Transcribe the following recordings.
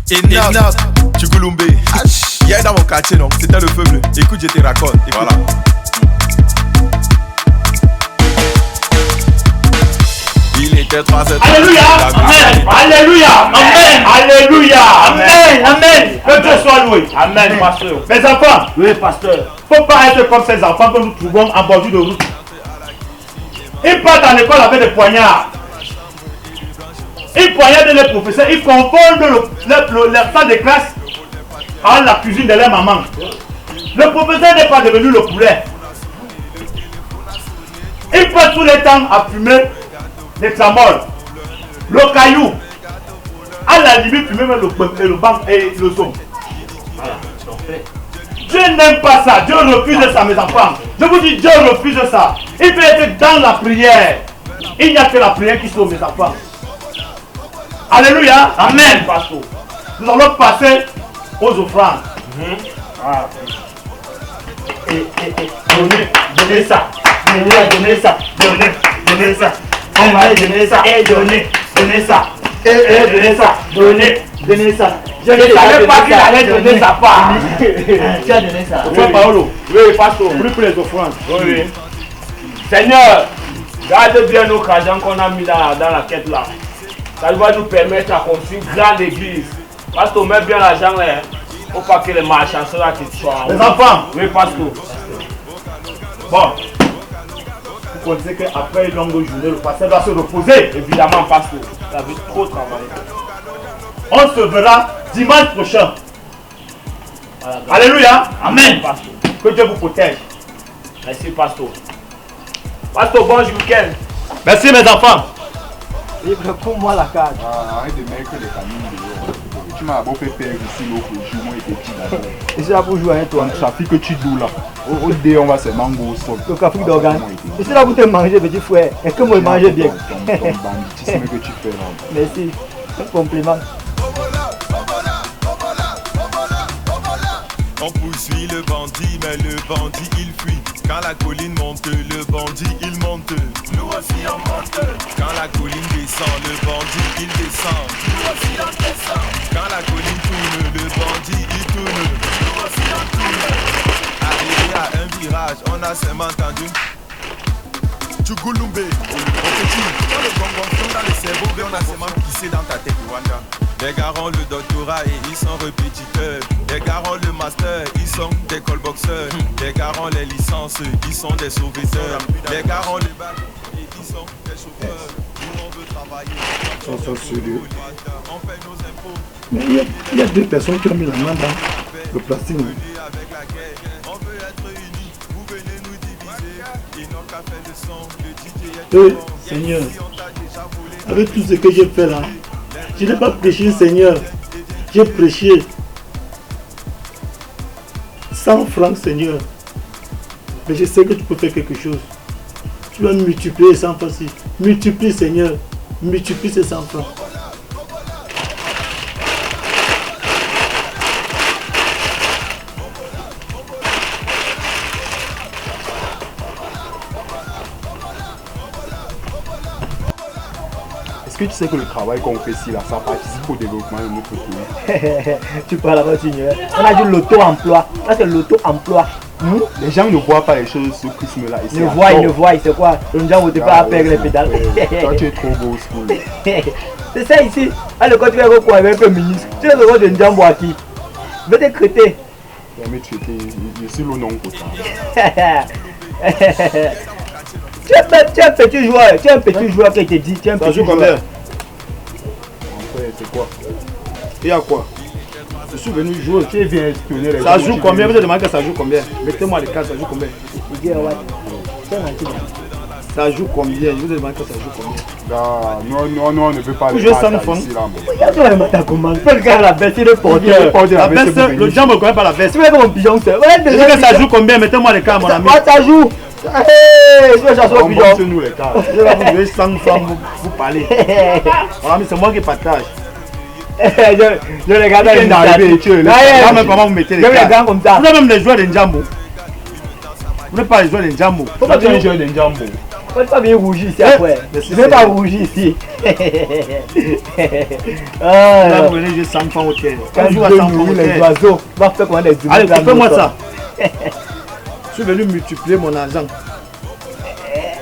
Enoch, Tchoukoulumbe. Il y a dans mon quartier, non? C'était le feu bleu. Écoute, je te raconte. Écoute. Voilà. Il était 3 heures. Alléluia. Amen. Alléluia. Amen. Alléluia. Amen. Amen. Que Dieu soit loué. Amen, pasteur. Mes enfants. Oui, pasteur. Faut pas être comme ces enfants que nous trouvons en bordure de route. Ils partent à l'école avec des poignards. Ils poignardent les professeurs. Ils confondent leur salle de classe à la cuisine de leur maman. Le professeur n'est pas devenu le poulet. Ils passent tout le temps à fumer des tramol, le caillou, à la limite fumer même le banc et le son. Voilà. Dieu n'aime pas ça. Dieu refuse ça, mes enfants. Je vous dis, Dieu refuse ça. Il peut être dans la prière. Il n'y a que la prière qui sauve, mes enfants. Alléluia. Amen, pasteur. Nous allons passer aux offrandes. Voilà. Donnez ça. Donnez ça. Donnez ça. On va donner ça. Et donner ça. Et donner ça. Donner ça. Je ne savais pas qu'il allait donner sa part. Tu as donné ça. Oui, Paolo. Oui, pasteur. Prie pour les offrandes. Oui. Seigneur, garde bien nos argent qu'on a mis dans la quête là. Ça va nous permettre à construire une grande église. Pasteur, mets bien l'argent là. Faut pas que les marchands soient là qui soient. Les enfants. Oui, pasteur. Bon. Vous connaissez qu'après une longue journée, le pasteur doit se reposer. Évidemment, pasteur. Il a vu trop travailler. On se verra dimanche prochain. Voilà, alléluia. Amen. Pasteur. Que Dieu vous protège. Merci, pasteur. Pasteur, bon week-end. Merci, mes enfants. Pour moi la carte. Arrête de mettre les familles dehors. Tu m'as beau fait perdre ici l'autre jour, moi et tes petits là. Et c'est là pour jouer avec toi. Le trafic que tu doues là. Au dé, on va se manger au sol. Le trafic d'organes. Et c'est là pour te manger, petit frère. Et que moi, je mange bien. Ton banditisme que tu fais là. Merci. Un compliment. On poursuit le bandit, mais le bandit il fuit. Quand la colline monte, le bandit il monte. Nous aussi on monte. Quand la colline descend, le bandit il descend. Nous aussi on descend. Quand la colline tourne, le bandit il tourne. Nous aussi on tourne. Arrivé à un virage, on a seulement entendu Tchoukoulumbe, au petit. Quand le bonbon tombe dans le cerveau, on a seulement pissé dans ta tête, Rwanda. Les gars ont le doctorat et ils sont répétiteurs. Les gars ont le master, ils sont des callboxeurs. Les gars ont les licences, ils sont des sauveteurs. Les gars ont les bacs et ils sont des chauffeurs. Nous on veut travailler. Ils sont sérieux. On paie nos impôts. Mais il y a deux personnes qui ont mis la main dans le plastique. Avec la guerre, on veut être unis. Vous venez nous diviser. Ils n'ont qu'à faire le son. Le DJ est Seigneur, avec tout ce que j'ai fait là, je n'ai pas prêché, Seigneur. J'ai prêché 100 francs, Seigneur. Mais je sais que tu peux faire quelque chose. Tu vas multiplier 100 francs. Multiplie, Seigneur. Multiplie ces 100 francs. Est-ce que tu sais que le travail qu'on fait ici, là, ça participe au développement de notre pays? Tu parles là-bas, tu ignorais. On a dit l'auto-emploi. Là, c'est l'auto-emploi. Les gens ne voient pas les choses ce prisme-là. Ils ne voient, c'est quoi? Le gens ne votent pas à perdre les pédales. Toi, tu es trop beau, school. C'est ça ici. À l'école, tu vas quoi avec un ministre? Tu es le roi de Ndjambo à qui? Je vais te traiter. Je suis le nom pour ça. Tu es un petit joueur. Tu es un petit joueur qui te dit. Tu es un petit joueur. C'est quoi? Il y a quoi? Je suis venu jouer, tu viens espionner les gens. Ça joue combien? Vous avez demandé que ça joue combien? Mettez-moi les cartes, ça joue combien? Ça joue combien? Je vous ai demandé que ça joue combien? Non, on ne veut pas les cartes ici là. Regarde la veste, il est porteur. La veste, le diable ne connaît pas la veste. Tu veux comme pigeon, c'est vrai. Ça joue combien? Mettez-moi les cartes, mon ami. Ça joue. Je vais chercher au pigeon. Nous les cartes. Je vais vous donner 100 francs, vous parlez. Mon ami, c'est moi qui partage. Je regarde les gars. Comment vous mettez les cartes? Comme ça. Vous avez même les joueurs de Ndjambo. Vous n'êtes pas les joueurs de Ndjambo. Pourquoi tu es un joueur de Ndjambo? On ne pas bien rougir ici après. Je ne vais pas rougir ici. Là, vous venez, j'ai 100 francs au terre. Quand je vais nourrir les oiseaux, on va faire comment les humains. Allez, fais-moi ça. Je suis venu multiplier mon argent.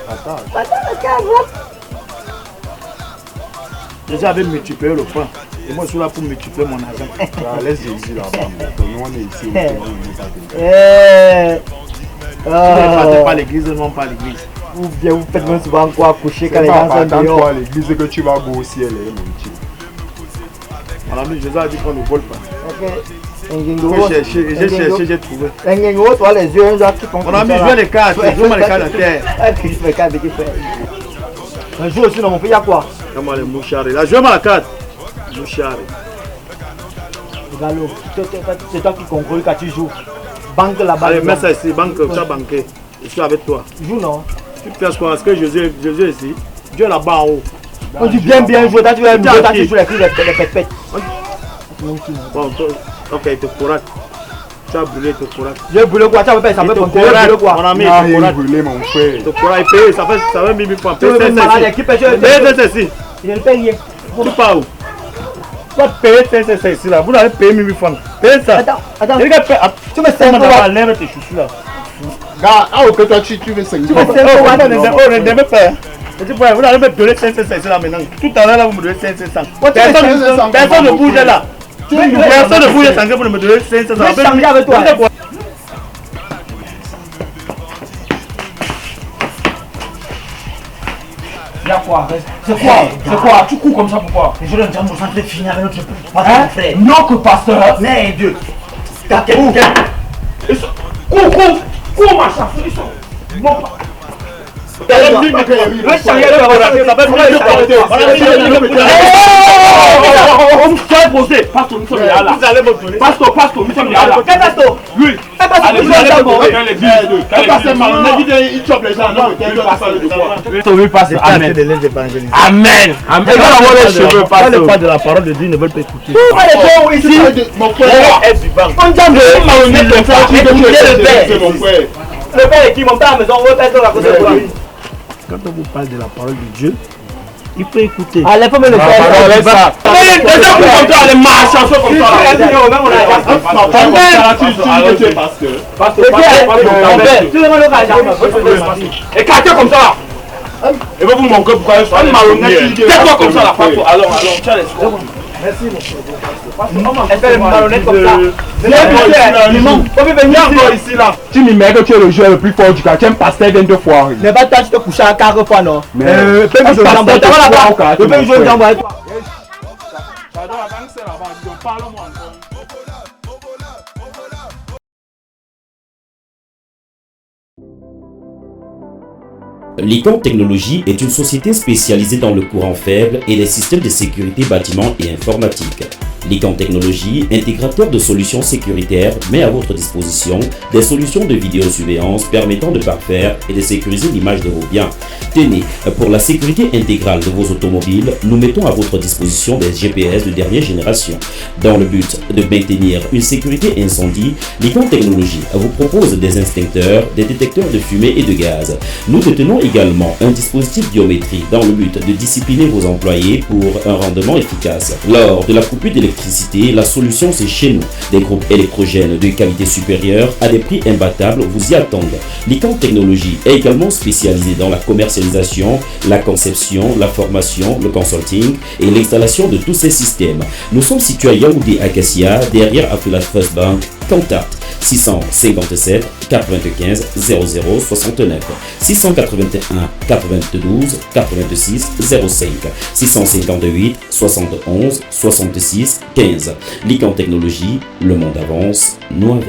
Attends. Déjà, j'avais multiplié le pain. Et moi, je suis là pour multiplier mon argent. Laisse Jésus là-bas. Nous, on est ici. Si vous ne partez pas à l'église, non pas à l'église. Ou bien vous faites même souvent quoi coucher quand les C'est gens pas sont quand tu dehors. vas à l'église que tu vas go au ciel, mon petit. Mon ami, Jésus a dit qu'on ne vole pas. Ok. J'ai cherché, j'ai trouvé. Un toi les yeux, genre qui font. Mon ami, je viens les cartes. Je vois les cartes à terre. Les cartes qui fait. Un jour aussi, non, mon pays, il y a quoi? Comment les mouchards. Là, je vois la carte. Mouchards. Gallo, c'est toi qui contrôle quand tu joues. Banque là-bas. Allez, mets ça ici, banque, ça banqué. Je suis avec toi. Joue non? Tu penses quoi? Est-ce que Jésus est ici? Dieu est là-bas en haut. On dit bien jouer, toi tu vas jouer, toi tu joues les cris des pètes. Bon, ok, il te pourra. Tu as brûlé, il te pourra. Je vais brûler quoi? Tu vas faire ça, Il peut te brûler pourra, quoi? mon ami, Ah, il te il pourra. est brûlé, mon frère. Il te pourra, il paye, ça fait 1000 francs. Tu veux me malade, qui paye? Paye ceci. Je ne paye rien. Tu pars où? Tu vas payer ça ici là. Vous allez payer 1000 francs. Payez ça. Attends. Tu me sers dans l'air tes chaussures là. Gars, ah, ok, toi, tu veux 5 Tu me sers on ne devait pas. Vous allez me donner 500 ici là maintenant. Tout à l'heure là, vous me donnez 500. Personne ne bouge là. Personne ne bouge sans que vous ne me donnez 500. Je vais changer avec toi. Il y a quoi? C'est quoi? Tu cours comme ça pourquoi? Je dois me concentrer finir avec notre pasteur frère. Non que pasteur. Mais Dieu. Cours ma chance. Ils sont. Bon. Pasteur, nous sommes là. Pasteur, nous sommes là. Oui. Allez, vous allez me l'église. Il chope les gens. Amen. Amen. Amen. Quand les pas de la parole de Dieu ne veulent pas écouter. Mon frère, Le père est qui monte à la maison, on va faire la côté de toi. Quand on vous parle de la parole de Dieu, il faut écouter. Allez, faut me le faire. Écartez comme ça. Et vous manquez pourquoi je suis malhonnête. Tais-toi comme ça là, pasteur. Allons, tiens les. Merci mon frère. Elle fait le malhonnête comme ça. Ici là. tu m'y mets que tu es le joueur le plus fort du quartier, un pasteur vient de foirer. Mais pas toi, tu te couches à 4 fois, non? Mais Fais me jouer un jambe. Tu peux me jouer un jambe avec toi. Licom Technologies est une société spécialisée dans le courant faible et les systèmes de sécurité bâtiment et informatique. Licom Technologies, intégrateur de solutions sécuritaires, met à votre disposition des solutions de vidéosurveillance permettant de parfaire et de sécuriser l'image de vos biens. Tenez, pour la sécurité intégrale de vos automobiles, nous mettons à votre disposition des GPS de dernière génération. Dans le but de maintenir une sécurité incendie, Licom Technologies vous propose des instincteurs, des détecteurs de fumée et de gaz. Nous détenons également un dispositif biométrique dans le but de discipliner vos employés pour un rendement efficace. Lors de la coupure d'électricité, la solution c'est chez nous. Des groupes électrogènes de qualité supérieure à des prix imbattables vous y attendent. Licom Technologies est également spécialisé dans la commercialisation, la conception, la formation, le consulting et l'installation de tous ces systèmes. Nous sommes situés à Yaoundé Acacia, derrière Afulash First Bank. Contact 657 95 00 69 681 92 86 05 658 71 66 15. Licom Technologies, le monde avance, nous avons.